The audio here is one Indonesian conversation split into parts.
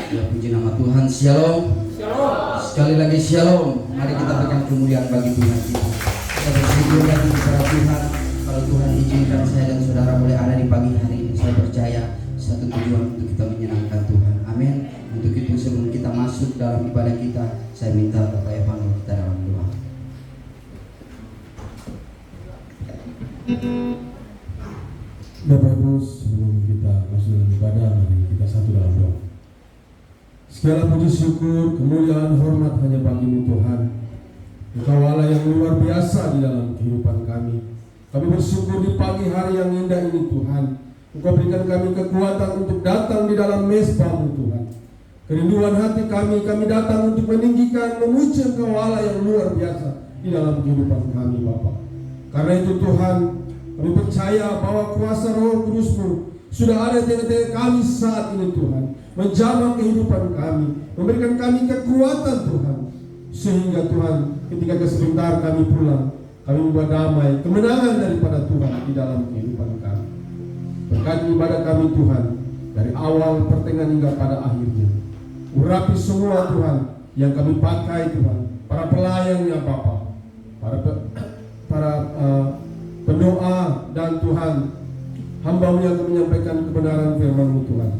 Ya, puji nama Tuhan. Shalom. Shalom. Sekali lagi shalom. Mari kita berikan kemuliaan bagi Tuhan kita. Kita bersyukur lagi kepada Tuhan. Kalau Tuhan izinkan saya dan saudara boleh ada di pagi hari ini, saya percaya satu tujuan untuk kita menyenangkan Tuhan. Amin. Untuk itu sebelum kita masuk dalam ibadah kita, saya minta Bapak Evan kita dalam doa. Bapak Ibu, sebelum kita masuk dalam ibadah, mari kita satu dalam doa. Segala puji syukur, kemuliaan, hormat hanya bagi-Mu Tuhan. Engkau Allah yang luar biasa di dalam kehidupan kami. Kami bersyukur di pagi hari yang indah ini Tuhan. Engkau berikan kami kekuatan untuk datang di dalam mezbah-Mu Tuhan. Kerinduan hati kami datang untuk meninggikan, memuji Engkau Allah yang luar biasa di dalam kehidupan kami Bapa. Karena itu Tuhan, kami percaya bahwa kuasa Roh Kudus-Mu sudah ada di tengah-tengah kami saat ini Tuhan, menjamah kehidupan kami, memberikan kami kekuatan Tuhan, sehingga Tuhan ketika sebentar kami pulang, kami membawa damai, kemenangan daripada Tuhan di dalam kehidupan kami. Berkati ibadah kami Tuhan, dari awal, pertengahan hingga pada akhirnya. Urapi semua Tuhan yang kami pakai Tuhan, para pelayan ya Bapa, para pendoa dan Tuhan, hamba-Mu yang menyampaikan kebenaran firman-Mu Tuhan.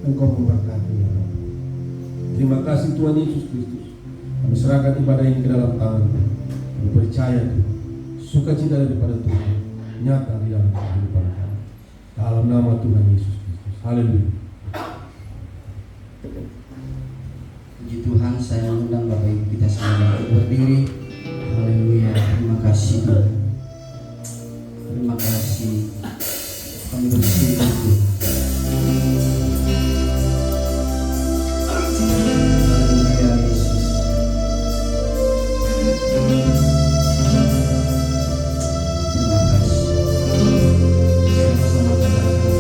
Engkau memberkati ya Bapa. Terima kasih Tuhan Yesus Kristus. Kami serahkan ibadah ini ke dalam tangan-Mu. Kami percaya Tuhan, sukacita daripada Tuhan nyata di dalam kehidupan kami. Dalam nama Tuhan Yesus Kristus. Haleluya. Puji Tuhan, saya mengundang Bapak Ibu kita semua untuk berdiri. Haleluya. Terima kasih Tuhan. Terima kasih. Kami bersyukur Tuhan. Haleluya Yesus. Terima kasih. Sama-sama katakan.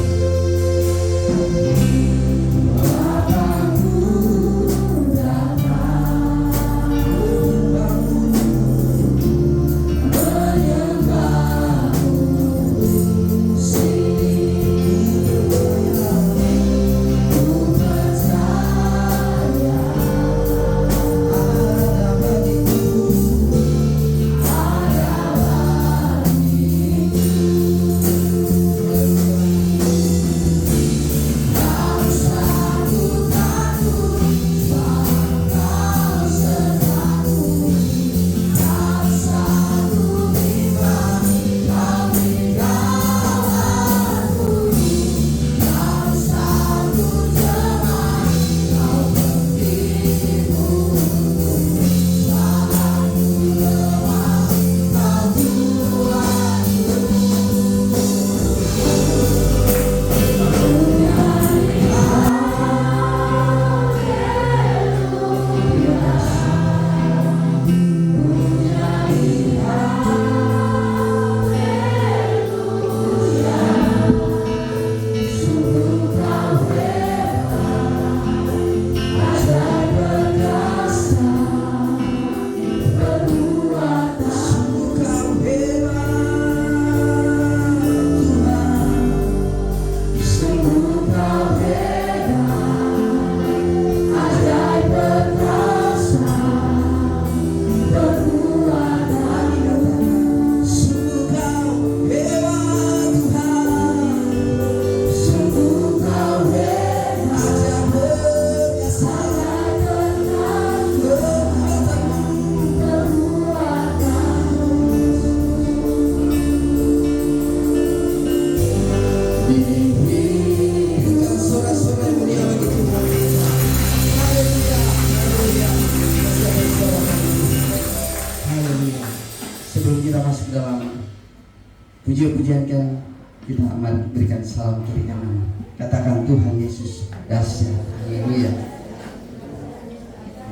Pujian-pujian yang kita amat berikan salam keringanan. Katakan Tuhan Yesus dahsyat. Haleluya.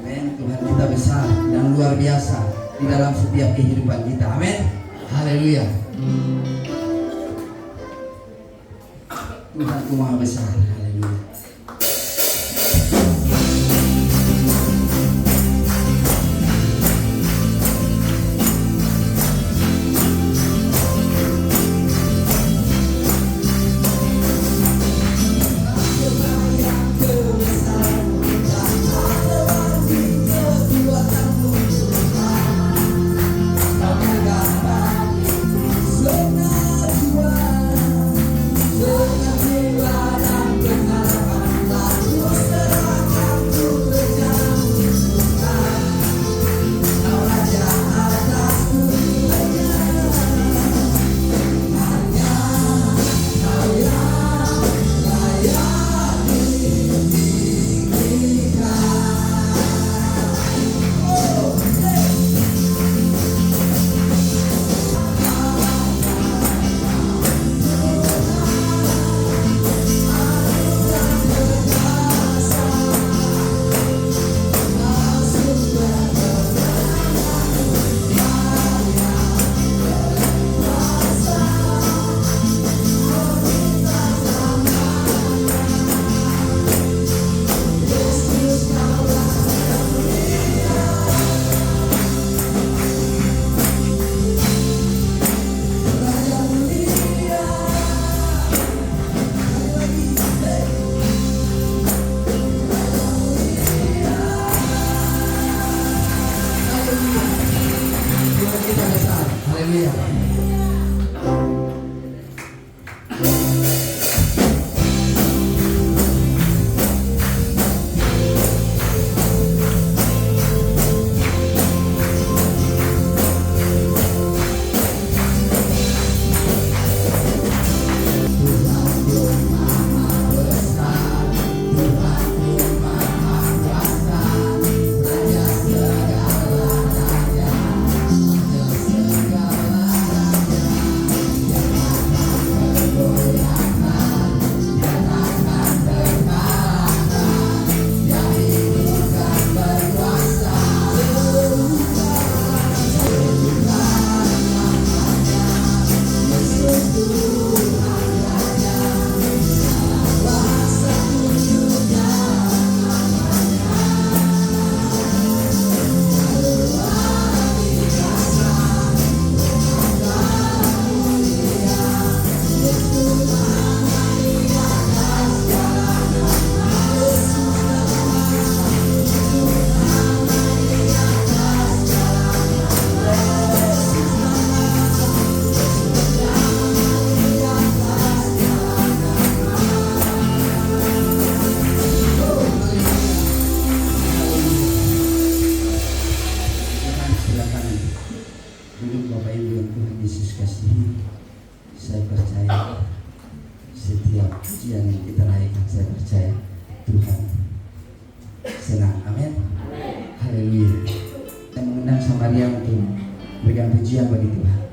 Amin. Tuhan kita besar dan luar biasa di dalam setiap kehidupan kita. Amin. Haleluya. Tuhan ku maha besar. Haleluya. kesaksian yang kita raihkan, saya percaya Tuhan senang. Amin. Haleluya. Kita mengundang Samaria untuk berikan pujian bagi Tuhan.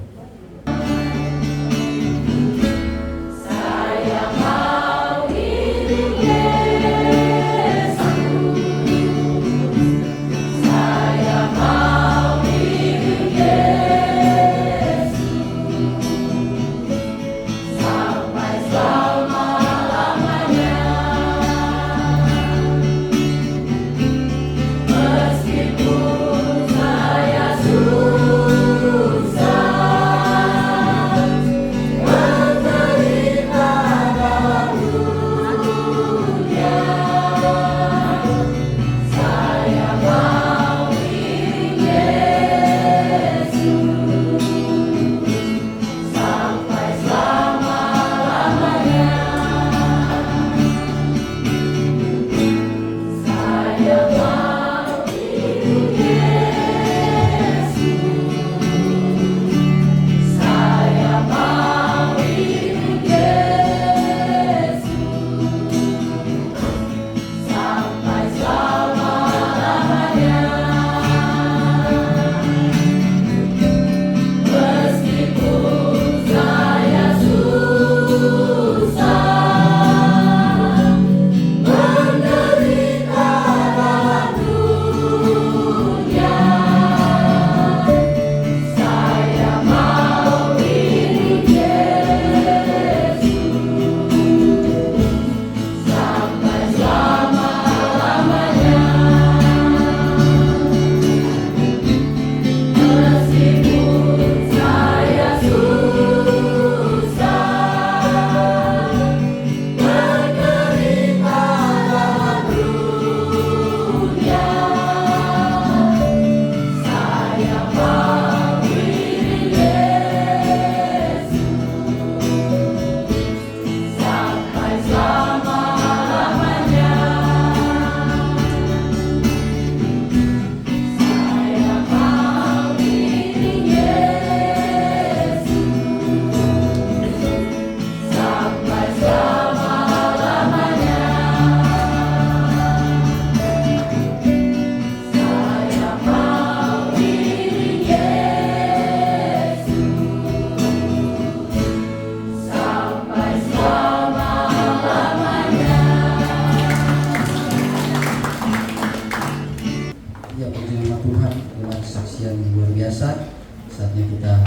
Ya, puji nama Tuhan dengan kesaksian yang luar biasa. Saatnya kita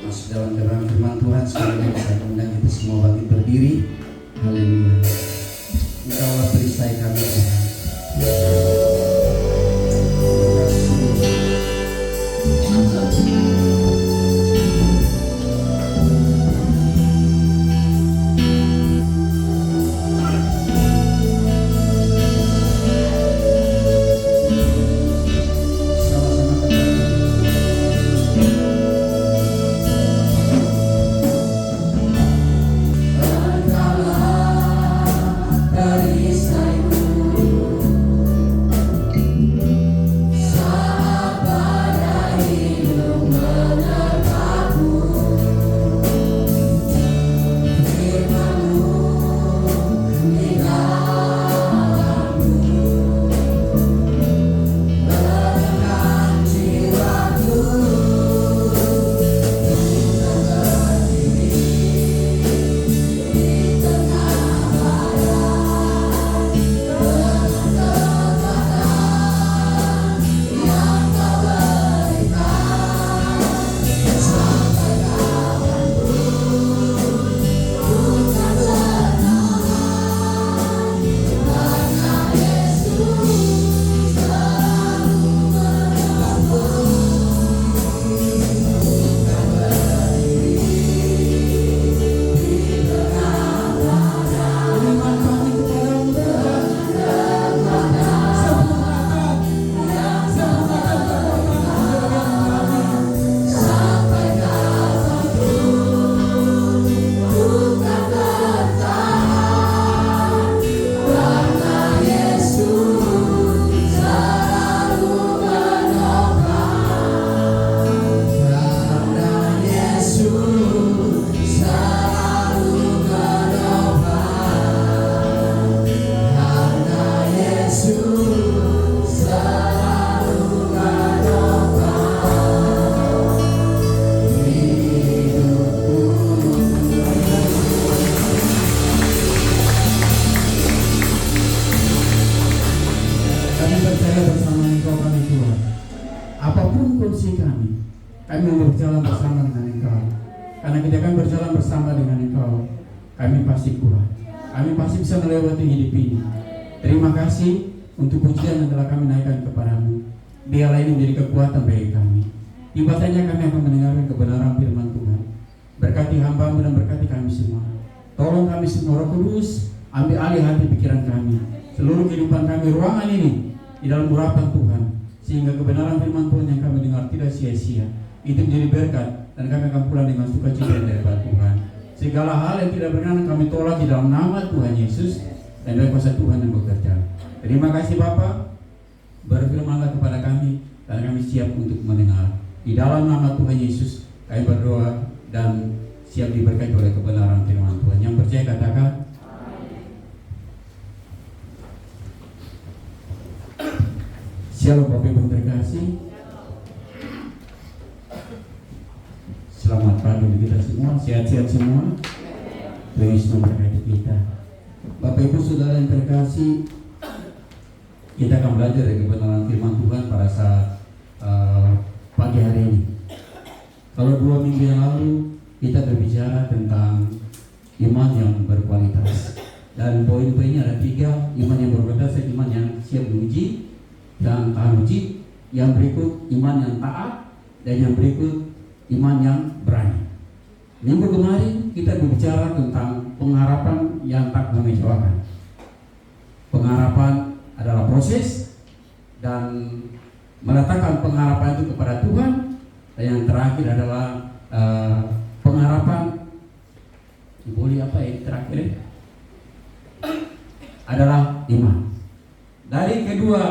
masuk dalam kebenaran firman Tuhan. Sekali lagi saya undang kita semua bangkit berdiri. Haleluya. Engkaulah perisai kami Tuhan. Engkaulah kami pasti kuat. Kami pasti bisa melewati hidup ini. Terima kasih untuk pujian yang telah kami naikkan kepadamu. Biarlah ini menjadi kekuatan bagi kami. Tiba saja kami akan mendengarkan kebenaran firman Tuhan. Berkati hamba-Mu dan berkati kami semua. Tolong kami semua, Roh Kudus, ambil alih hati pikiran kami, seluruh kehidupan kami, ruangan ini di dalam urapan Tuhan, sehingga kebenaran firman Tuhan yang kami dengar tidak sia-sia. Itu menjadi berkat dan kami akan pulang dengan sukacita daripada Tuhan. Segala hal yang tidak berkenan kami tolak di dalam nama Tuhan Yesus dan dari kuasa Tuhan yang bekerja. Terima kasih Bapa, berfirmanlah kepada kami dan kami siap untuk mendengar. Di dalam nama Tuhan Yesus kami berdoa dan siap diberkati oleh kebenaran firman Tuhan. Yang percaya katakan Shalom. Bapak Ibu terkasih, selamat pagi bagi kita semua, sehat-sehat semua. Tuhan Yesus memberkati kita. Bapak Ibu Saudara yang terkasih, kita akan belajar dari kebenaran firman Tuhan pada saat pagi hari ini. Kalau 2 minggu yang lalu kita berbicara tentang iman yang berkualitas, dan poin-poinnya ada 3. Iman yang berkualitas, iman yang siap diuji dan tahan uji. Yang berikut iman yang taat, dan yang berikut iman yang berani. Minggu kemarin kita berbicara tentang pengharapan yang tak mengecewakan. Pengharapan adalah proses, dan meletakkan pengharapan itu kepada Tuhan. Dan yang terakhir adalah pengharapan, boleh apa yang terakhir adalah iman. Dari kedua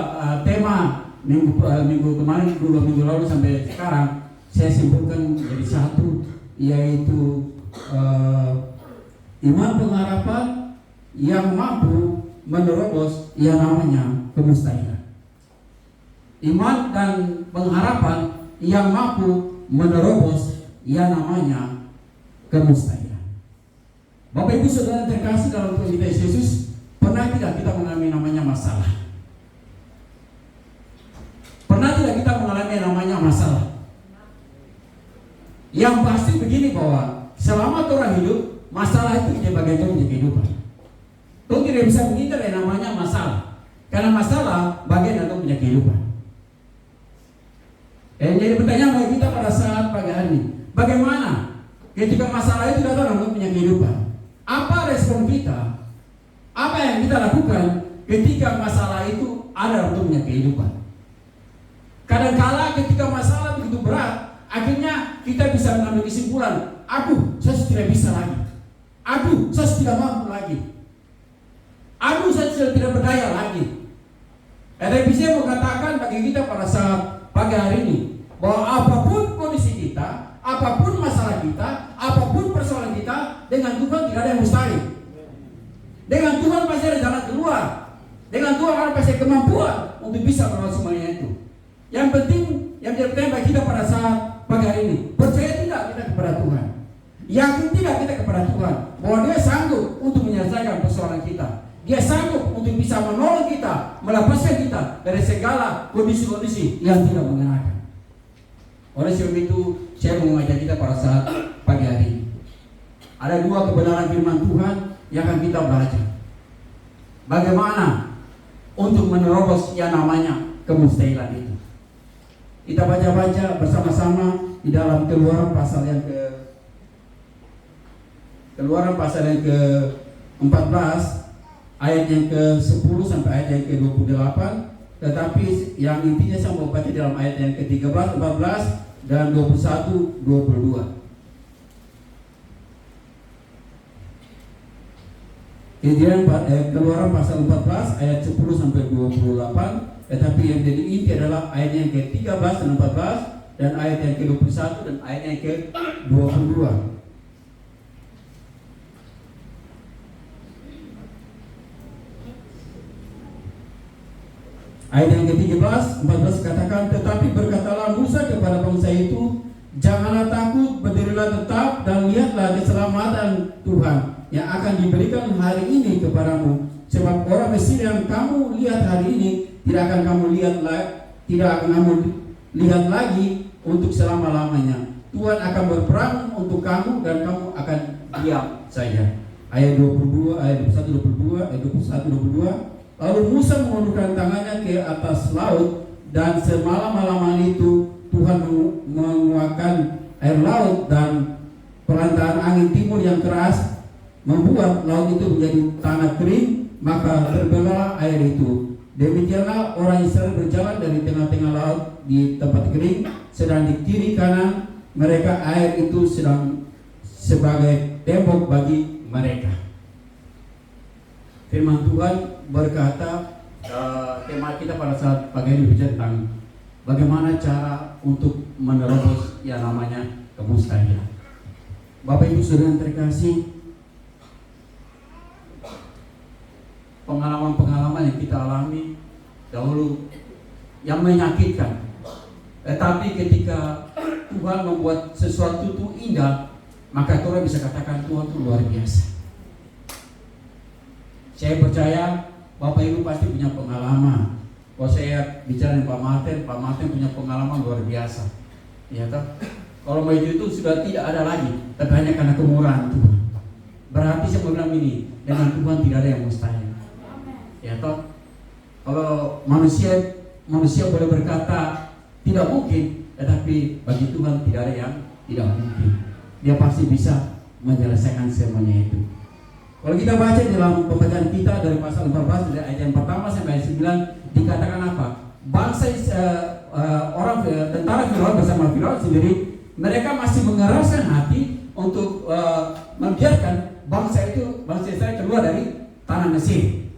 tema minggu kemarin, 2 minggu lalu sampai sekarang, saya simpulkan jadi satu, yaitu iman pengharapan yang mampu menerobos yang namanya kemustahilan. Iman dan pengharapan yang mampu menerobos yang namanya kemustahilan. Bapak Ibu Saudara terkasih dalam Tuhan kita Yesus, pernah tidak kita mengalami namanya masalah? Pernah tidak kita mengalami namanya masalah? Yang pasti begini, bahwa selama orang hidup, masalah itu menjadi bagian dari kehidupan. Tuhan tidak bisa menghindar yang namanya masalah, karena masalah bagian dari kehidupan. Jadi pertanyaan bagi kita pada saat pagi hari ini, bagaimana ketika masalah itu datang dalam kehidupan? Apa respon kita? Apa yang kita lakukan ketika masalah itu ada dalam kehidupan? Kadang-kala ketika masalah begitu berat, akhirnya kita bisa mengambil kesimpulan, saya tidak bisa lagi, saya tidak mampu lagi, saya sudah tidak berdaya lagi. Tapi saya mau katakan bagi kita pada saat pagi hari ini, bahwa apapun kondisi kita, apapun masalah kita, apapun persoalan kita, dengan Tuhan tidak ada yang mustahil. Dengan Tuhan pasti ada jalan keluar. Dengan Tuhan ada pasti kemampuan untuk bisa melewati semuanya itu. Yang penting, yang jadi pertanyaan bagi kita pada saat pagi hari ini, percaya tidak kita kepada Tuhan? Yakin tidak kita kepada Tuhan bahwa Dia sanggup untuk menyelesaikan persoalan kita? Dia sanggup untuk bisa menolong kita, melepaskan kita dari segala kondisi-kondisi yang tidak mengenakan. Oleh sebab itu, saya mau mengajak kita pada saat pagi hari ini. Ada 2 kebenaran firman Tuhan yang akan kita belajar. Bagaimana untuk menerobos yang namanya kemustahilan itu. Kita baca-baca bersama-sama di dalam Keluaran pasal yang ke-14, ayat yang ke-10 sampai ayat yang ke-28. Tetapi yang intinya saya mau baca dalam ayat yang ke-13, 14 dan 21, 22. Keluaran pasal 14 ayat 10 sampai 28. Tetapi yang jadi inti adalah ayat yang ke-13 dan 14, dan ayat yang ke-21 dan ayat yang ke-22. Ayat yang ke-13, 14 katakan, tetapi berkatalah Musa kepada bangsa itu, janganlah takut, berdirilah tetap dan lihatlah keselamatan Tuhan yang akan diberikan hari ini kepadamu. Sebab orang Mesir yang kamu lihat hari ini tidak akan kamu lihat lagi untuk selama-lamanya. Tuhan akan berperang untuk kamu dan kamu akan diam saja. ayat 22, ayat 21, 22, ayat 21, 22. Lalu Musa mengulurkan tangannya ke atas laut, dan semalam-malaman itu Tuhan menguakkan air laut, dan perantara angin timur yang keras membuat laut itu menjadi tanah kering, maka terbelahlah air itu. Demikianlah orang Israel berjalan dari tengah-tengah laut di tempat kering, sedang di kiri kanan mereka air itu sedang sebagai tembok bagi mereka. Firman Tuhan berkata, tema kita pada saat pagi ini bicara tentang bagaimana cara untuk menerobos yang namanya kemustahilan. Bapak Ibu Saudara yang terkasih, pengalaman-pengalaman yang kita alami dahulu yang menyakitkan, tetapi ketika Tuhan membuat sesuatu itu indah, maka kita bisa katakan Tuhan itu luar biasa. Saya percaya Bapak Ibu pasti punya pengalaman. Kalau saya bicara dengan Pak Martin punya pengalaman luar biasa. Ya toh? Kalau maju itu sudah tidak ada lagi, tapi hanya karena kemurahan Tuhan. Berarti saya mau bilang ini, dengan Tuhan tidak ada yang mustahil. Ya toh? Kalau manusia boleh berkata tidak mungkin, tetapi bagi Tuhan tidak ada yang tidak mungkin. Dia pasti bisa menyelesaikan semuanya itu. Kalau kita baca dalam pembacaan kita dari pasal 14 dari ayat yang pertama sampai ayat 9, dikatakan apa? Bangsa orang tentara Firaun bersama Firaun sendiri, mereka masih mengeraskan hati untuk membiarkan bangsa Israel keluar dari tanah Mesir.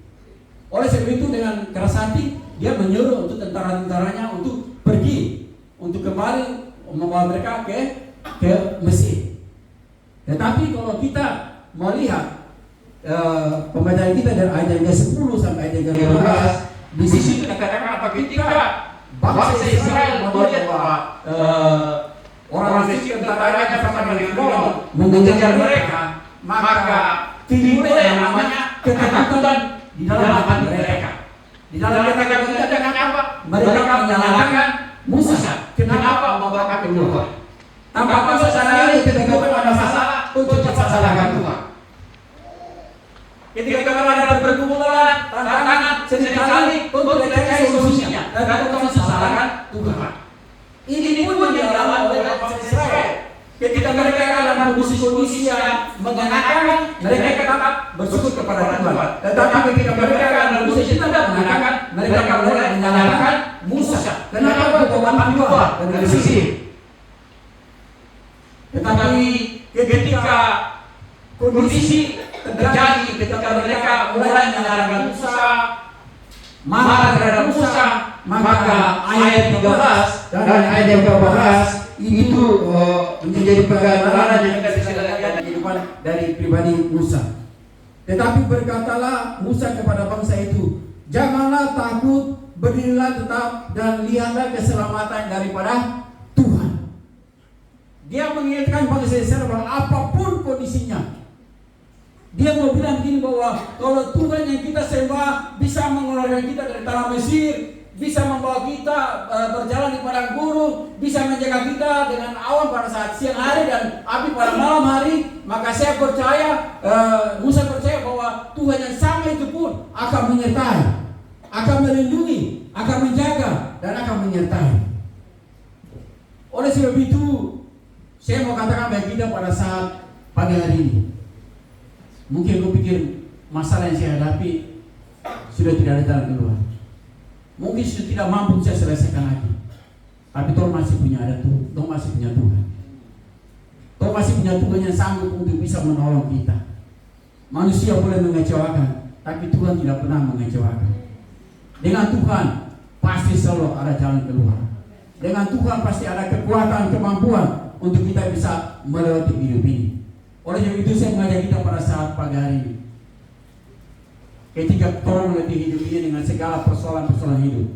Oleh sebab itu dengan keras hati dia menyuruh untuk tentara-tentaranya untuk pergi, untuk kembali membawa mereka ke Mesir. Tetapi kalau kita melihat pembacaan kita dari ayat yang ke-10 sampai ayat yang ke-12, di situ dikatakan apa? Ketika bangsa Israel melihat bahwa orang Mesir tentaranya bersama dengan Firaun mengejar mereka, maka timbul yang namanya ketakutan di dalam hati mereka. Di dalam ketakutan apa? Mereka menyalahkan Musa. Kenapa membawa kami keluar? Tampaknya secara ini ketika ada masalah, untuk salahkan Tuhan. Ketika kita ada pergumulan, tantangan, seringkali untuk mencari solusinya, dan kita salahkan Tuhan. Ini pun yang dialami oleh bangsa Israel. Ketika mereka dalam kondisi yang mengenakan, mereka tetap bersyukur kepada Tuhan. Tetapi ketika mereka dalam kondisi tidak mengenakan, mereka mulai menyalahkan Musa. Kenapa Tuhan keluar dari Mesir? Tetapi ketika kondisi terjadi, ketika mereka mulai menyalahkan Musa, marah terhadap Musa, maka ayat 13 dan ayat yang ke-12 itu menjadi penggambaran yang kita bisa lihat di kehidupan dari pribadi Musa. Tetapi berkatalah Musa kepada bangsa itu, janganlah takut, berdirilah tetap dan lihatlah keselamatan daripada Tuhan. Dia mengingatkan bangsa Israel bahwa apapun kondisinya, dia mau bilang begini bahwa kalau Tuhan yang kita sembah bisa mengeluarkan kita dari tanah Mesir, bisa membawa kita berjalan di padang gurun, bisa menjaga kita dengan awan pada saat siang hari dan api pada malam hari, maka saya percaya, Musa percaya bahwa Tuhan yang sama itu pun akan menyertai, akan melindungi, akan menjaga dan akan menyertai. Oleh sebab itu, saya mau katakan bagi kita pada saat pagi hari ini, mungkin kau pikir masalah yang saya hadapi sudah tidak ada jalan keluar. Mungkin sudah tidak mampu saya selesaikan lagi. Tapi Tuhan masih punya ada Tuhan. Tuhan masih punya Tuhan. Tuhan masih punya Tuhan yang sanggup untuk bisa menolong kita. Manusia boleh mengecewakan, tapi Tuhan tidak pernah mengecewakan. Dengan Tuhan pasti selalu ada jalan keluar. Dengan Tuhan pasti ada kekuatan, kemampuan untuk kita bisa melewati hidup ini. Oleh sebab itu saya mengajak kita pada saat pagi hari ini, ketika kita melewati hidup ini dengan segala persoalan-persoalan hidup,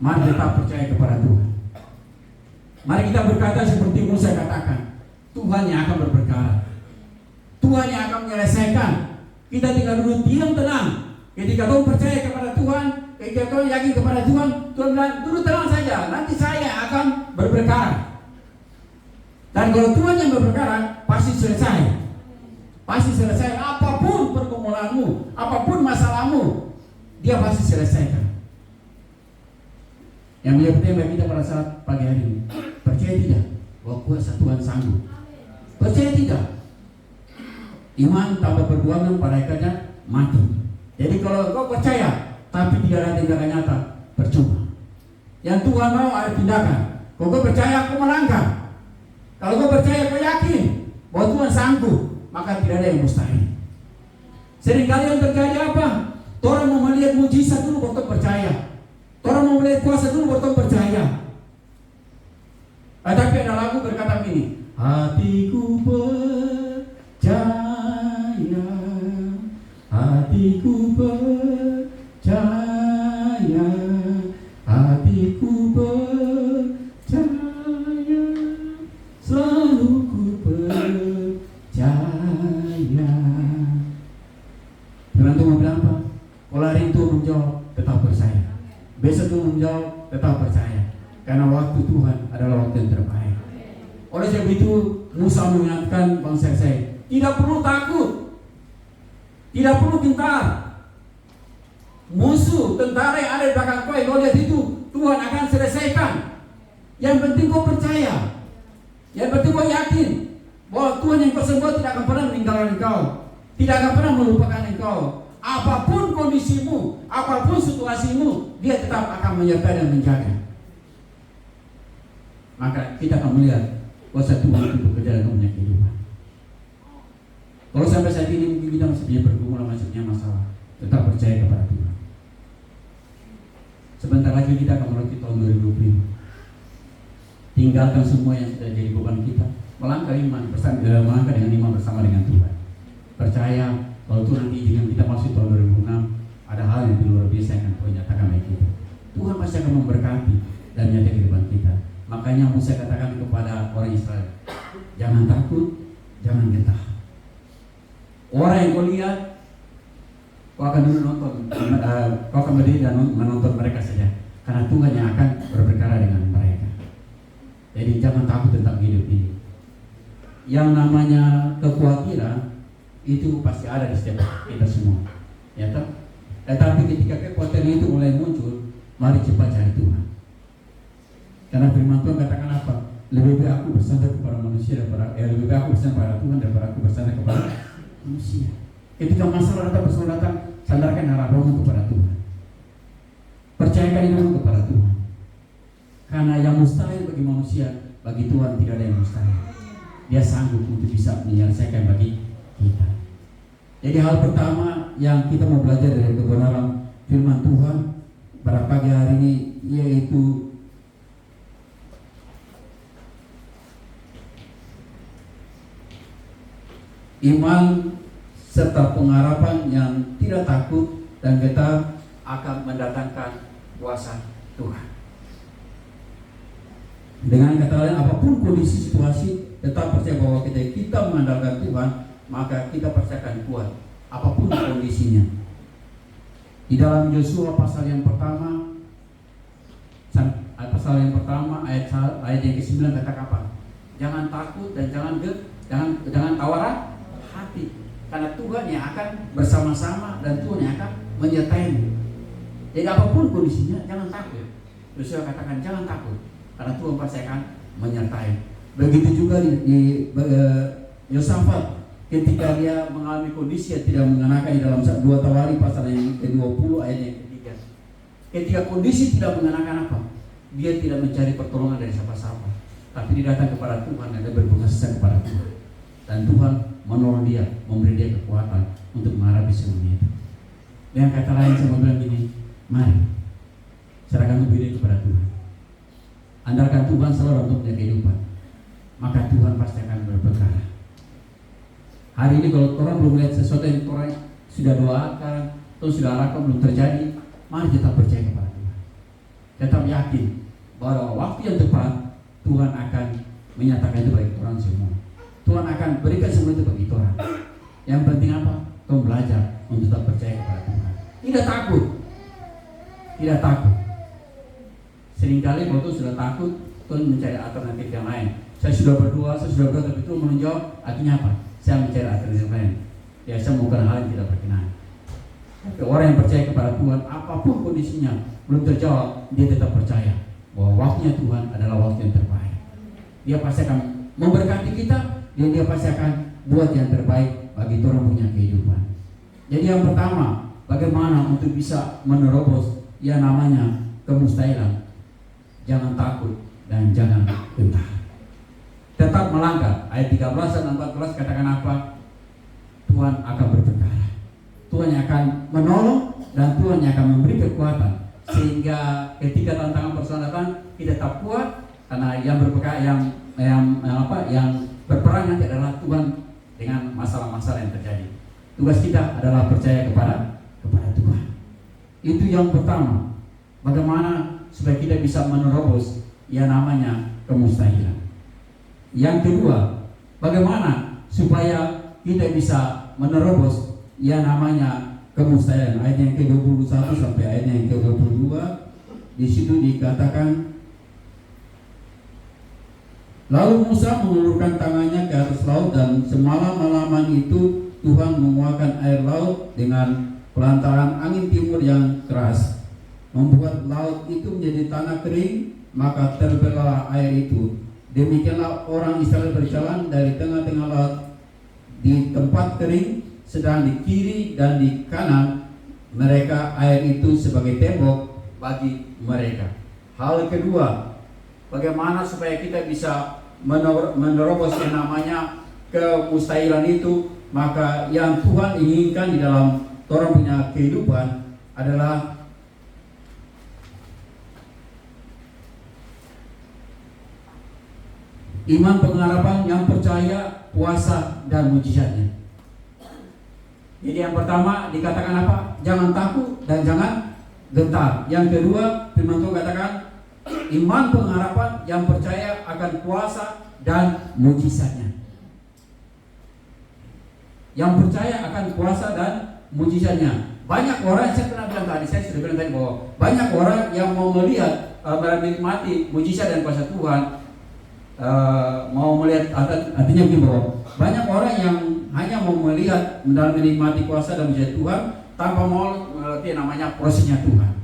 mari tetap percaya kepada Tuhan. Mari kita berkata seperti Musa katakan, Tuhan yang akan berperkara, Tuhan yang akan menyelesaikan. Kita tinggal duduk diam tenang. Ketika kau percaya kepada Tuhan, ketika kau yakin kepada Tuhan, Tuhan bilang duduk tenang saja, nanti saya akan berperkara. Dan kalau Tuhan yang berperkara, pasti selesai. pasti selesai. Apapun pergumulanmu, apapun masalahmu, dia pasti selesaikan. Yang menjadi tema kita pada saat pagi hari ini, percaya tidak bahwa kuasa Tuhan sanggup? Percaya tidak? Iman tanpa perbuatan pada akhirnya mati. Jadi kalau kau percaya tapi tidak ada tindakan nyata, percuma. Yang Tuhan mau ada tindakan. Kalau kau percaya, kau melangkah. Kalau kau percaya, kau yakin bahwa Tuhan sanggup, maka tidak ada yang mustahil. Seringkali yang terjadi apa? Orang mau melihat mujizat dulu baru percaya. Orang mau melihat kuasa dulu baru percaya. Tapi ada lagu berkata begini, hatiku percaya, hatiku percaya, hatiku percaya, selalu ku percaya. Firman Tuhan bilang apa? Kalau hari itu menjawab, tetap percaya. Besok itu menjawab, tetap percaya. Karena waktu Tuhan adalah waktu yang terbaik. Oleh sebab itu Musa mengingatkan bangsa Israel, tidak perlu takut, tidak perlu gentar. Musuh, tentara yang ada di belakang kau lihat itu, Tuhan akan selesaikan. Yang penting kau percaya, yang penting kau yakin bahwa Tuhan yang kau sembah tidak akan pernah meninggalkan engkau, tidak akan pernah melupakan engkau. Apapun kondisimu, apapun situasimu, Dia tetap akan menyertai dan menjaga. Maka kita akan melihat kuasa Tuhan itu bekerja dalam banyak kehidupan. Kalau sampai saat ini mungkin kita masih punya pergumulan, masih punya masalah, tetap percaya kepada Tuhan. Sebentar lagi kita akan menuju tahun 2025. Tinggalkan semua yang sudah jadi beban kita, melangkah dengan iman bersama dengan Tuhan. Percaya kalau Tuhan nanti izinkan kita masuk tahun 2006, ada hal yang luar biasa yang akan Tuhan nyatakan bagi kita. Tuhan pasti akan memberkati dan menyertai kehidupan kita. Makanya Musa katakan kepada orang Israel, jangan takut, jangan gentar. Orang yang kau lihat, kau akan dulu nonton, kau akan berdiri dan menonton mereka saja, karena Tuhan yang akan berperkara dengan mereka. Jadi jangan takut tentang hidup ini. Yang namanya kekhawatiran itu pasti ada di setiap kita semua, ya toh? Tetapi ketika kekhawatiran itu mulai muncul, mari cepat cari Tuhan. Karena firman Tuhan katakan apa? Lebih baik aku bersandar kepada manusia daripada lebih baik aku bersandar kepada Tuhan daripada aku bersandar kepada manusia. Ketika masalah datang bersama datang, sandarkan harapanmu kepada Tuhan. Percayakan hidupmu kepada Tuhan. Karena yang mustahil bagi manusia, bagi Tuhan tidak ada yang mustahil. Dia sanggup untuk bisa menyelesaikan bagi kita. Jadi hal pertama yang kita mau belajar dari kebenaran firman Tuhan pada pagi hari ini yaitu iman serta pengharapan yang tidak takut dan kita akan mendatangkan kuasa Tuhan. Dengan kata lain, apapun kondisi situasi, tetap percaya bahwa kita mengandalkan Tuhan, maka kita percayakan kuat apapun kondisinya. Di dalam Yosua pasal yang pertama ayat yang ke-9 kata apa? Jangan takut dan jangan tawar hati, karena Tuhan yang akan bersama-sama dan Tuhan yang akan menyertaimu. Jadi apapun kondisinya jangan takut. Yosua katakan jangan takut, karena Tuhan pasti akan menyertai. Begitu juga di Yosafat ketika dia mengalami kondisi yang tidak mengenakan di dalam 2 Tawari pasal yang ke-20 ayat yang ke-3. Ketika kondisi tidak mengenakan apa? Dia tidak mencari pertolongan dari siapa-siapa, tapi dia datang kepada Tuhan dan dia berbangsa kepada Tuhan. Dan Tuhan menolong dia, memberi dia kekuatan untuk menghadapi semuanya itu. Dengan kata lain saya mau bilang gini, mari serahkan tubuh ini kepada Tuhan. Andalkan Tuhan selalu untuk punya kehidupan, maka Tuhan pasti akan berperkara. Hari ini kalau orang belum melihat sesuatu yang orang sudah doakan atau sudah harapkan belum terjadi, mari kita percaya kepada Tuhan. Tetap yakin bahwa waktu yang tepat Tuhan akan menyatakan itu bagi orang semua. Tuhan akan berikan semua itu bagi Tuhan. Yang penting apa? Kau belajar untuk tetap percaya kepada Tuhan. Tidak takut. Tidak takut. Seringkali kalau sudah takut, Tuhan mencari alternatif yang lain. Saya sudah berdoa, tapi Tuhan menjawab, artinya apa? Saya mencari alternatif yang lain. melakukan hal yang tidak berkenan. Tapi orang yang percaya kepada Tuhan, apapun kondisinya belum terjawab, dia tetap percaya bahwa waktunya Tuhan adalah waktu yang terbaik. Dia pasti akan memberkati kita, dan dia pasti akan buat yang terbaik bagi orang punya kehidupan. Jadi yang pertama, bagaimana untuk bisa menerobos yang namanya kemustahilan? Jangan takut dan jangan gentar. Tetap melangkah. Ayat 13 dan 14 katakan apa? Tuhan akan berperkara. Tuhan yang akan menolong dan Tuhan yang akan memberi kekuatan, sehingga ketika tantangan persoalan datang kita tetap kuat, karena yang berperkara yang berperang nanti adalah Tuhan dengan masalah-masalah yang terjadi. Tugas kita adalah percaya kepada Tuhan. Itu yang pertama. Bagaimana supaya kita bisa menerobos yang namanya kemustahilan. Yang kedua, bagaimana supaya kita bisa menerobos yang namanya kemustahilan. Ayat yang ke-21 sampai ayat yang ke-22, di situ dikatakan, lalu Musa mengulurkan tangannya ke atas laut, dan semalam-malaman itu Tuhan menguakkan air laut dengan pelantaran angin timur yang keras, membuat laut itu menjadi tanah kering, maka terbelahlah air itu. Demikianlah orang Israel berjalan dari tengah-tengah laut di tempat kering, sedang di kiri dan di kanan mereka air itu sebagai tembok bagi mereka. Hal kedua, bagaimana supaya kita bisa menerobos yang namanya kemustahilan itu? Maka yang Tuhan inginkan di dalam orang punya kehidupan adalah iman pengharapan yang percaya, puasa, dan mujizatnya. Jadi yang pertama dikatakan apa? Jangan takut dan jangan gentar. Yang kedua, firman Tuhan katakan iman pengharapan yang percaya akan kuasa dan mujizatnya. Yang percaya akan kuasa dan mujizatnya. Banyak orang, saya pernah bilang tadi, saya sudah bilang tadi bahwa banyak orang yang mau melihat, menikmati mujizat dan kuasa Tuhan, mau melihat, artinya begini bahwa banyak orang yang hanya mau melihat dan menikmati kuasa dan mujizat Tuhan tanpa mau mengerti namanya prosesnya Tuhan.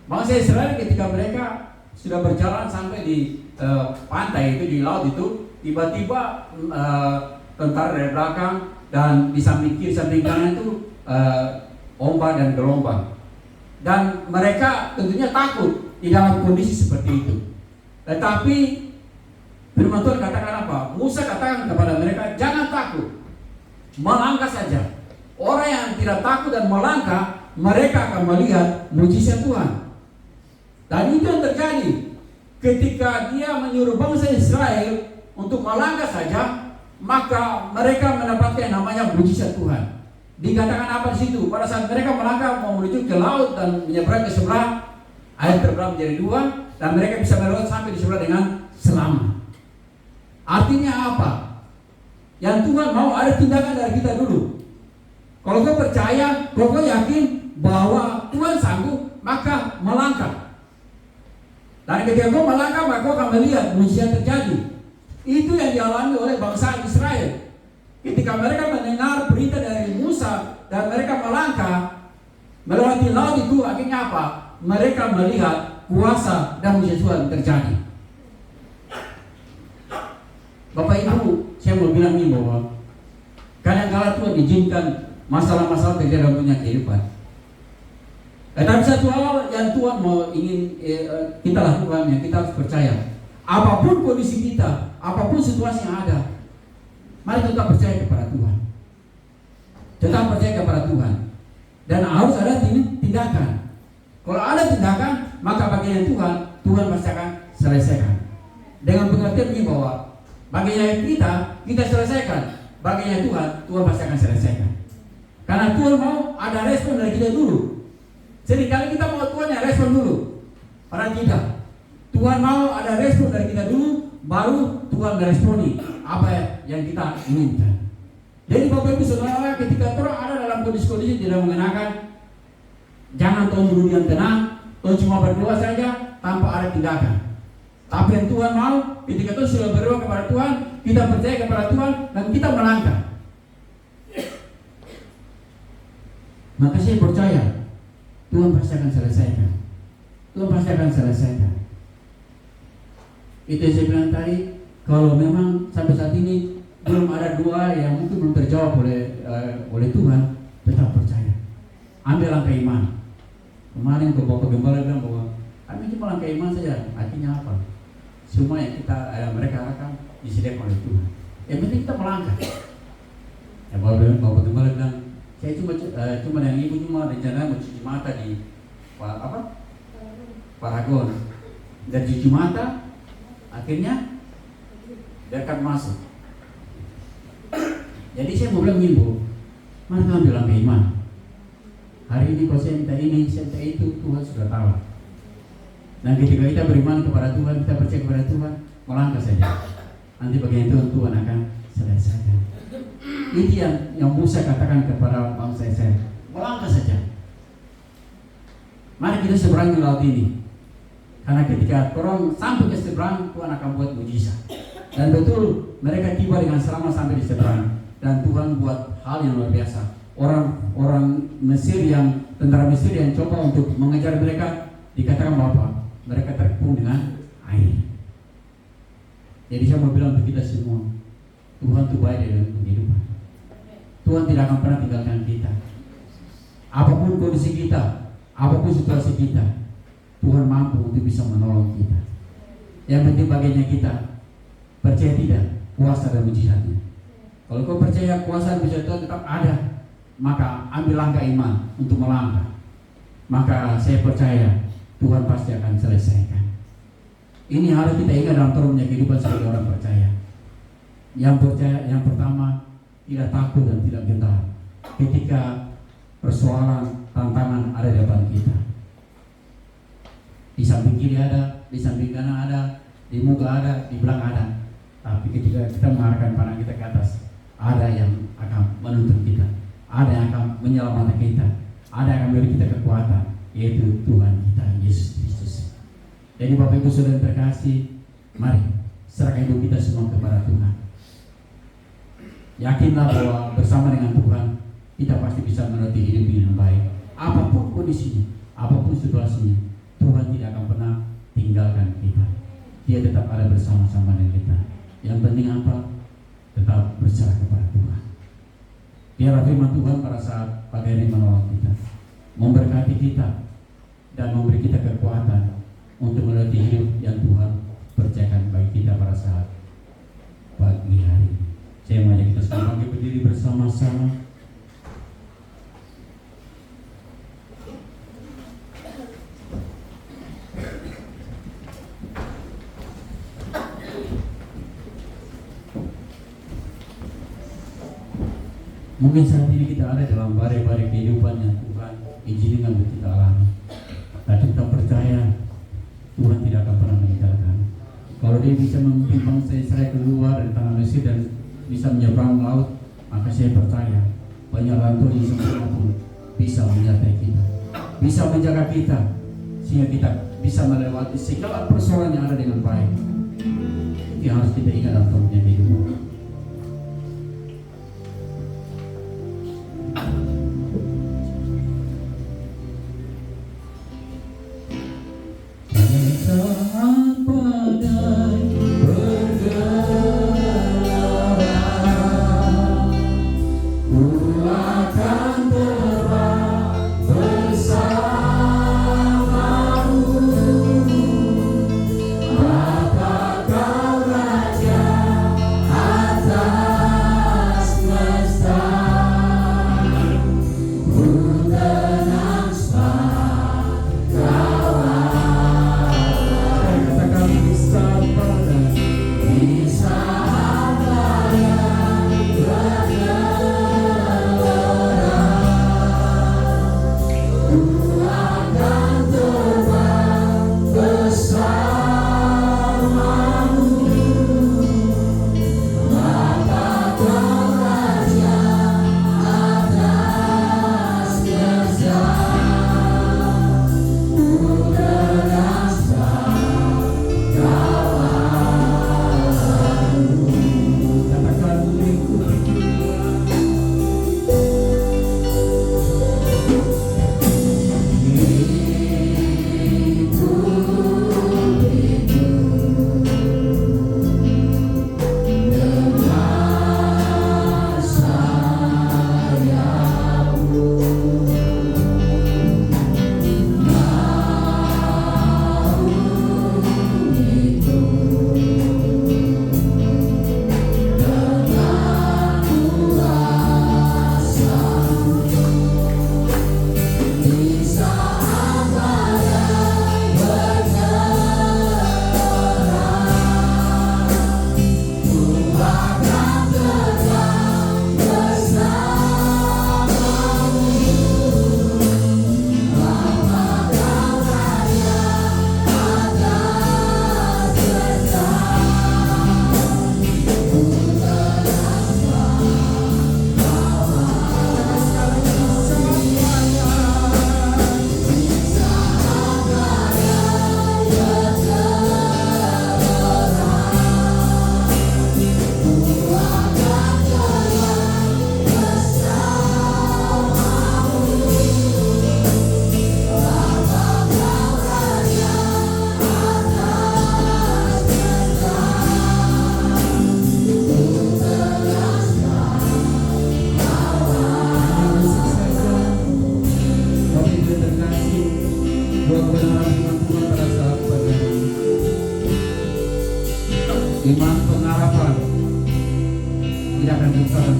Bangsa Israel ketika mereka sudah berjalan sampai di pantai itu, di laut itu, tiba-tiba tentara dari belakang dan di samping kiri samping kanan itu ombak dan gelombang, dan mereka tentunya takut di dalam kondisi seperti itu. Tetapi firman Tuhan katakan apa? Musa katakan kepada mereka, jangan takut, melangkah saja. Orang yang tidak takut dan melangkah, mereka akan melihat mujizat Tuhan. Dan itu yang terjadi ketika dia menyuruh bangsa Israel untuk melangkah saja, maka mereka mendapatkan yang namanya mujizat Tuhan. Dikatakan apa di situ? Pada saat mereka melangkah mau menuju ke laut dan menyeberang ke sebelah, air terbelah menjadi dua, dan mereka bisa melewat sampai di sebelah dengan selamat. Artinya apa? Yang Tuhan mau ada tindakan dari kita dulu. Kalau kau percaya, kalau kau yakin bahwa Tuhan sanggup, maka melangkah. Dan ketika kau melangkah, maka kau akan melihat mujizat terjadi. Itu yang dialami oleh bangsa Israel. Ketika mereka mendengar berita dari Musa dan mereka melangkah melewati laut itu, akhirnya apa? Mereka melihat kuasa dan mujizat Tuhan terjadi. Bapak Ibu, saya mau bilang ini bahwa kadang-kadang Tuhan izinkan masalah-masalah terjadi dalam punya kehidupan. Tapi satu hal yang Tuhan mau ingin kita lakukan, yang kita harus percaya. Apapun kondisi kita, apapun situasi yang ada, mari tetap percaya kepada Tuhan. Tetap percaya kepada Tuhan. Dan harus ada tindakan. Kalau ada tindakan, maka bagian Tuhan pasti akan selesaikan. Dengan pengertian ini bahwa bagian kita selesaikan. Bagian Tuhan pasti akan selesaikan. Karena Tuhan mau ada respon dari kita dulu. Seringkali kita mau Tuhan yang respon dulu. Padahal tidak. Tuhan mau ada respon dari kita dulu, baru Tuhan meresponi apa yang kita inginkan. Jadi Bapak Ibu Saudara, ketika Tuhan ada dalam kondisi-kondisi tidak mengenakan, jangan Tuhan dulu yang tenang, Tuhan cuma berdoa saja tanpa ada tindakan. Tapi yang Tuhan mau, ketika Tuhan sudah berdoa kepada Tuhan, kita percaya kepada Tuhan dan kita melangkah. Maka saya percaya Tuhan pasti akan selesaikan. Tuhan pasti akan selesaikan. Itu yang saya bilang tadi, kalau memang sampai saat ini belum ada doa yang mungkin belum terjawab oleh Tuhan, tetap percaya. Ambil langkah iman. Kemarin ke Bapak Gembala bilang bahwa kami cuma langkah iman saja. Artinya apa? Semua yang mereka harapkan disediakan oleh Tuhan. Yang penting kita melangkah. Ya, Bapak Gembala bilang, saya cuma yang ibu cuma rencana mau cuci mata di Paragon. Dan cuci mata, akhirnya dia akan masuk. Jadi saya mau bilang ibu, mana kamu bilang ke iman? Hari ini kalau saya minta ini, saya minta itu, Tuhan sudah tahu. Dan ketika kita beriman kepada Tuhan, kita percaya kepada Tuhan, melangkah saja. Nanti bagian Tuhan akan selesaikan. Itu yang Musa katakan kepada bangsa Israel, melangkah saja. Mari kita seberangi laut ini. Karena ketika orang sampai ke seberang, Tuhan akan buat mujizat. Dan betul mereka tiba dengan selamat sampai di seberang. Dan Tuhan buat hal yang luar biasa. Orang Mesir tentara Mesir yang coba untuk mengejar mereka, dikatakan bahwa mereka terkepung dengan air. Jadi saya mau bilang untuk kita semua, Tuhan itu baik dalam kehidupan. Tuhan tidak akan pernah tinggalkan kita. Apapun kondisi kita, apapun situasi kita, Tuhan mampu untuk bisa menolong kita. Yang penting bagiannya kita percaya tidak kuasa dan mujizatnya. Kalau kau percaya kuasa dan mujizat Tuhan tetap ada, maka ambil langkah iman untuk melangkah. Maka saya percaya Tuhan pasti akan selesaikan. Ini harus kita ingat dalam turunnya kehidupan sebagai orang percaya. Yang percaya, yang pertama, tidak takut dan tidak gentar ketika persoalan, tantangan ada di depan kita. Di samping kiri ada, di samping kanan ada, di muka ada, di belakang ada. Tapi ketika kita mengarahkan pandang kita ke atas, ada yang akan menuntun kita, ada yang akan menyelamatkan kita, ada yang akan memberi kita kekuatan, yaitu Tuhan kita Yesus Kristus. Jadi Bapak Ibu Saudara terkasih, mari serahkan hidup kita semua kepada Tuhan. Yakinlah bahwa bersama dengan Tuhan kita pasti bisa melalui hidup yang baik. Apapun kondisinya, apapun situasinya, Tuhan tidak akan pernah tinggalkan kita. Dia tetap ada bersama-sama dengan kita. Yang penting apa? Tetap berserah kepada Tuhan. Biarlah firman Tuhan pada saat pagi ini menolong kita, memberkati kita, dan memberi kita kekuatan untuk melalui hidup yang Tuhan percayakan bagi kita pada saat pagi hari ini. Saya mengajak kita semua berdiri bersama-sama. Mungkin saat ini kita ada dalam badai-badai kehidupan yang Tuhan izinkan untuk kita alami. Tapi kita percaya Tuhan tidak akan pernah meninggalkan. Kalau Dia bisa memimpin bangsa Israel keluar dari tanah Mesir dan bisa menyeberang laut, maka saya percaya banyak bantuan yang sempurna pun bisa menyertai kita, bisa menjaga kita, sehingga kita bisa melewati segala persoalan yang ada dengan baik. Itu yang harus kita ingat dalam tahunnya kehidupan.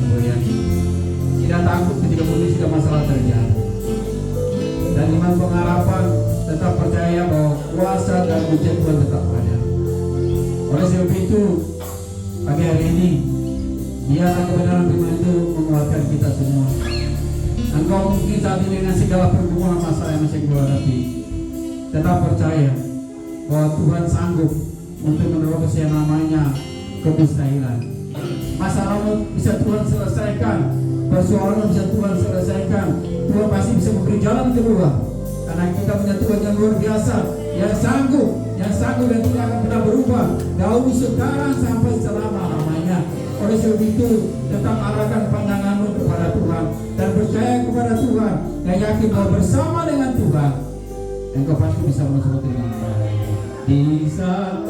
kemuliaan. Tidak takut ketika kondisi dan masalah terjadi. Dan iman pengharapan tetap percaya bahwa kuasa dan mujizat Tuhan tetap ada. Oleh sebab itu, pagi hari ini, biarlah kebenaran firman itu menguatkan kita semua. Engkau mungkin saat ini dengan segala pergumulan masalah yang masih kau hadapi, tetap percaya bahwa Tuhan sanggup untuk menerobos yang namanya kemustahilan. Masalahmu bisa Tuhan selesaikan, persoalan bisa Tuhan selesaikan. Tuhan pasti bisa memberi jalan keluar, karena kita punya Tuhan yang luar biasa, yang sanggup dan tidak akan pernah berubah dahulu, sekarang sampai selama-lamanya. Oleh sebab itu, tetap arahkan pandanganmu kepada Tuhan dan percaya kepada Tuhan, dan yakin bahwa bersama dengan Tuhan engkau pasti bisa masuk dengan baik. Di saat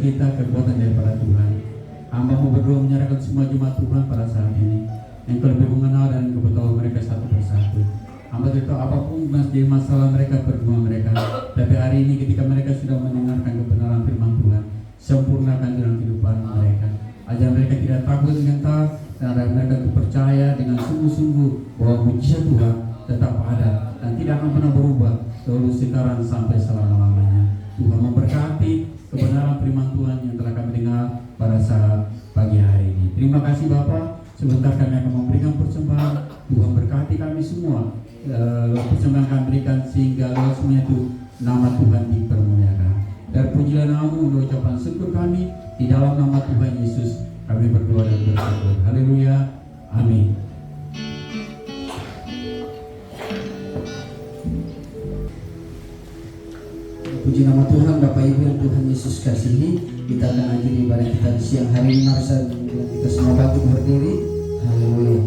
kita kekuatan daripada Tuhan. Hamba-Mu berdoa menyerahkan semua jemaat Tuhan pada saat ini. Engkau lebih mengenal dan Engkau tahu mereka satu persatu. Hamba tahu apapun menjadi masalah mereka, pergumulan mereka. Tapi hari ini ketika mereka sudah mendengarkan kebenaran firman Tuhan, sempurnakan dalam kehidupan mereka. Ajar mereka tidak takut gentar, dan agar mereka percaya dengan sungguh-sungguh bahwa mujizat Tuhan tetap ada dan tidak akan pernah berubah dahulu, sekarang sampai selama-lamanya. Tuhan memberkati kebenaran firman Tuhan yang telah kami dengar pada saat pagi hari ini. Terima kasih Bapak. Sebentar kami akan memberikan persembahan. Tuhan berkati kami semua. Persembahan kami berikan sehingga semuanya itu nama Tuhan dipermuliakan. Dan pujilah nama-Mu, ucapan syukur kami di dalam nama Tuhan Yesus. Kami berdoa dan bersyukur. Haleluya. Amin. Puji nama Tuhan, Bapak Ibu yang Tuhan Yesus kasihi. Kita akan akhiri ibadah kita di siang hari ini. Mari kita semua bangkit berdiri. Haleluya.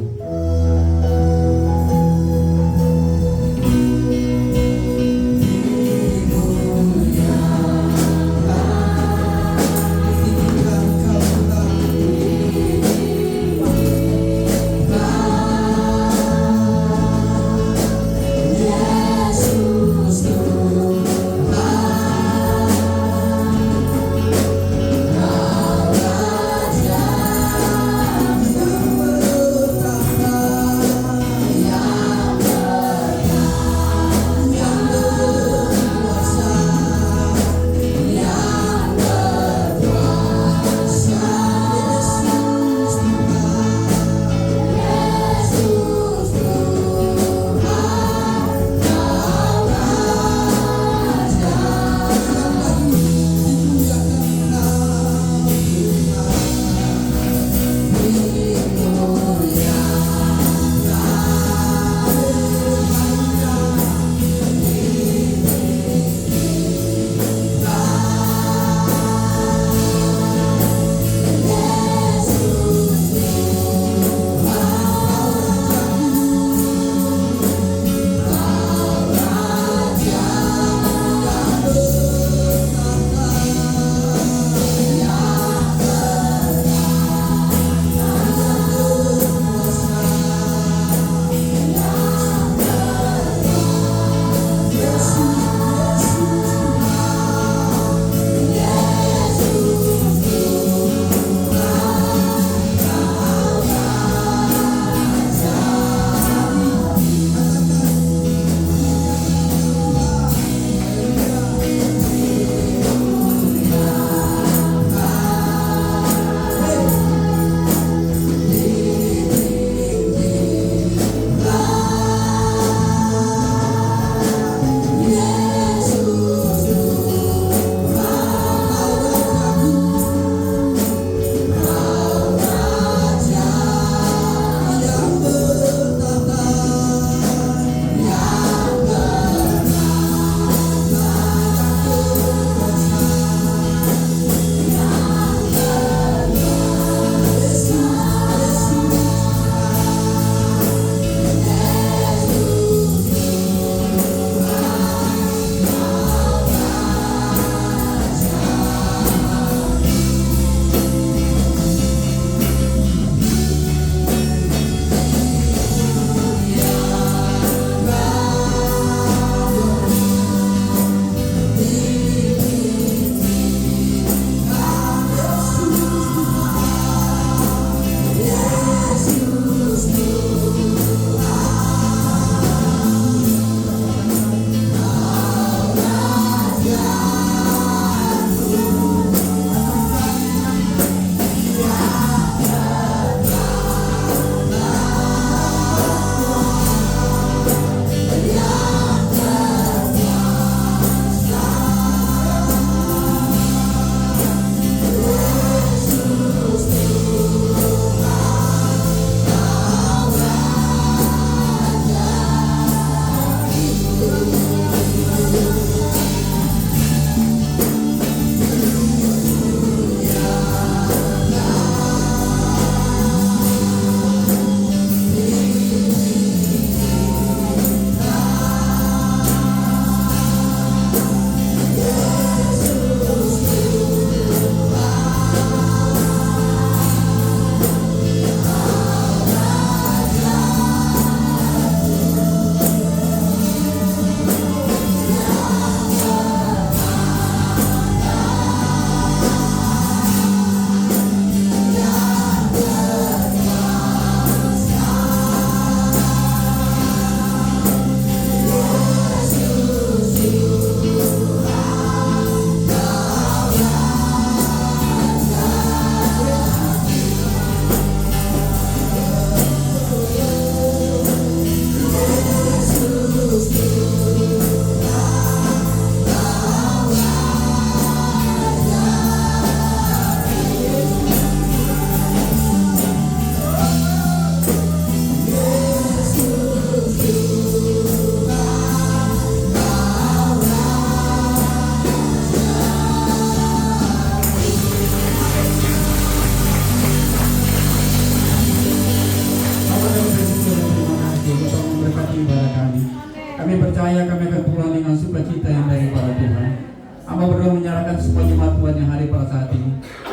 dan semua jemaat Tuhan yang hadir pada saat ini.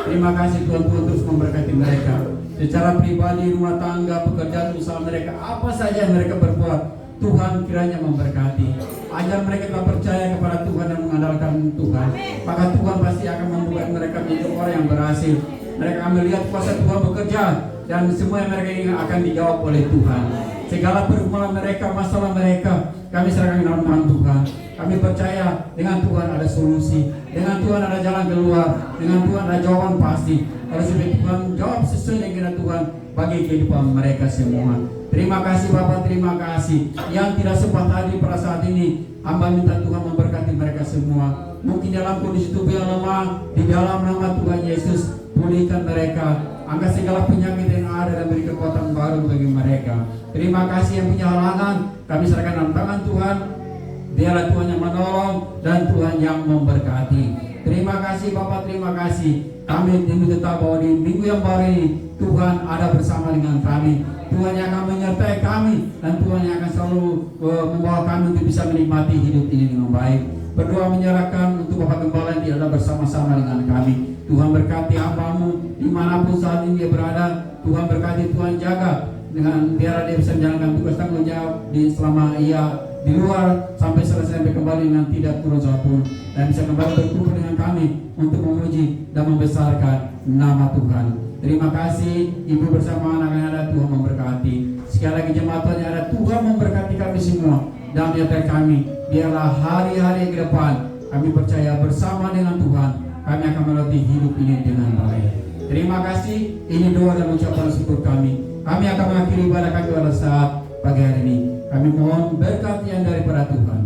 Terima kasih Tuhan, Tuhan terus memberkati mereka secara pribadi, rumah tangga, pekerjaan, usaha mereka, apa saja yang mereka berbuat, Tuhan kiranya memberkati. Ajar mereka tetap percaya kepada Tuhan dan mengandalkan Tuhan, maka Tuhan pasti akan membuat mereka menjadi orang yang berhasil. Mereka akan melihat kuasa Tuhan bekerja, dan semua yang mereka ingin akan dijawab oleh Tuhan. Segala pergumulan mereka, masalah mereka, kami serahkan ke dalam tangan Tuhan. Kami percaya dengan Tuhan ada solusi, dengan Tuhan ada jalan keluar, dengan Tuhan ada jawaban pasti. Oleh sebab Tuhan jawab sesuai dengan kehendak Tuhan bagi kehidupan mereka semua. Terima kasih Bapak, terima kasih. Yang tidak sempat hadir pada saat ini, hamba minta Tuhan memberkati mereka semua. Mungkin dalam kondisi tubuh yang lemah, di dalam nama Tuhan Yesus, pulihkan mereka. Angkat segala penyakit yang ada dan beri kekuatan baru bagi mereka. Terima kasih yang punya halangan, kami serahkan dalam tangan Tuhan. Dialah Tuhan yang menolong dan Tuhan yang memberkati. Terima kasih Bapak, terima kasih. Kami tetap bahwa di minggu yang baru ini Tuhan ada bersama dengan kami. Tuhan yang akan menyertai kami, dan Tuhan yang akan selalu membawa kami untuk bisa menikmati hidup ini dengan baik. Berdoa menyerahkan untuk Bapak Gembala yang tidak bersama-sama dengan kami. Tuhan berkati hamba-Mu dimanapun saat ini dia berada. Tuhan berkati, Tuhan jaga dengan biar dia bisa menjalankan tugas tanggung jawab selama ia di luar sampai selesai, sampai kembali dengan tidak turun satupun, dan bisa kembali berkumpul dengan kami untuk memuji dan membesarkan nama Tuhan. Terima kasih Ibu bersama anak yang ada, Tuhan memberkati. Sekali lagi jemaat Tuhan yang ada, Tuhan memberkati kami semua dan menyertai kami. Biarlah hari-hari ke depan kami percaya bersama dengan Tuhan kami akan melalui hidup ini dengan baik. Terima kasih. Ini doa dan ucapan syukur kami. Kami akan mengakhiri ibadah kami pada saat pagi hari ini. Kami mohon berkat yang daripada Tuhan.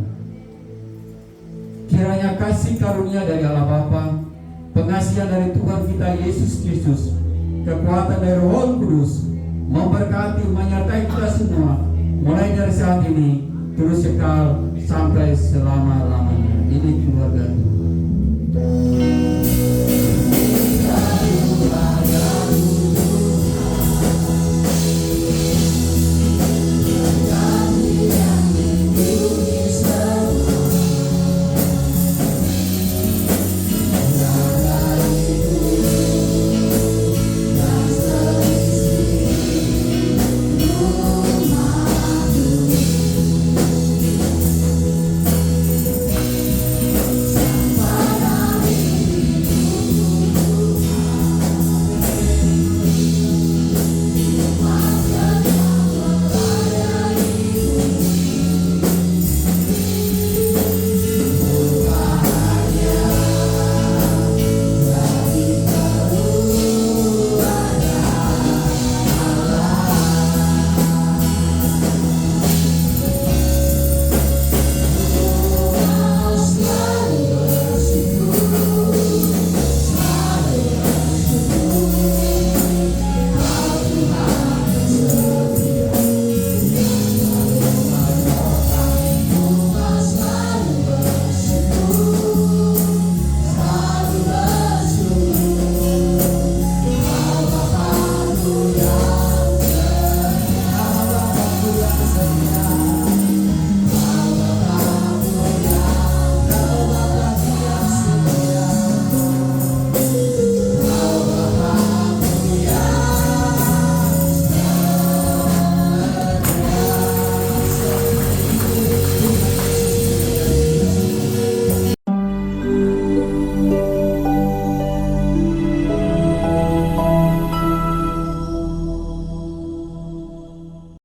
Kiranya kasih karunia dari Allah Bapa, pengasihan dari Tuhan kita Yesus Kristus, kekuatan dari Roh Kudus memberkati, menyertai kita semua mulai dari saat ini terus kekal sampai selama-lamanya. Ini keluarga Tuhan.